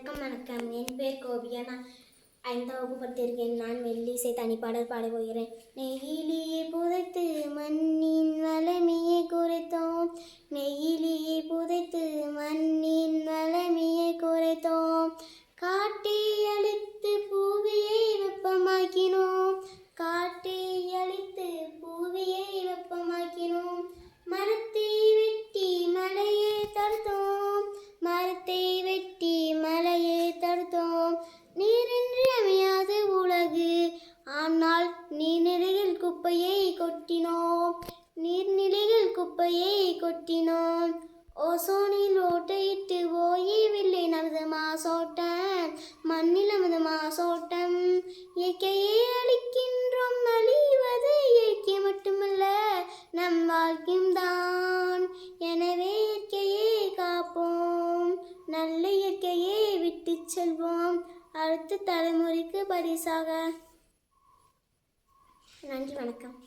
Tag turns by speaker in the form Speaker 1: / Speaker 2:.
Speaker 1: வணக்கம். என் பேர் கோபியா. நான் 5ஆம் வகுப்பு படித்திருக்கேன். நான் மெல்லிசை தனிப்பாடல் பாடப் போகிறேன். நெய்யிலேயே புதைத்து மண்ணின் வளமையை குறைத்தோம், நெய்யிலேயே புதைத்து மண்ணின் வளமையை குறைத்தோம். காட்டை அழித்து பூவியை வெப்பமாக்கினோம், காட்டை அழித்து பூவியை வெப்பமாக்கினோம். மரத்தை வெட்டி மலையை தடுத்தோம், மரத்தை வெட்டி மலையை தடுத்தோம். நீரின்றி அமையாது உலகு, ஆனால் நீர்நிலைகள் குப்பையை கொட்டினோம், நீர்நிலைகள் குப்பையை கொட்டினோம். ஓசோனில் ஓட்டையிட்டு ஓயவில்லை நமது மாசோட்டம், மண்ணில் நமது மாசோட்டம். இயற்கையை அழிக்கின்றோம், அழிவது இயற்கை மட்டுமல்ல நம் வாழ்க்கையும் தான். எனவே இயற்கையை காப்போம், நல்ல இயற்கையை விட்டு செல்வோம் அடுத்த தலைமுறைக்கு பரிசாக. நன்றி, வணக்கம்.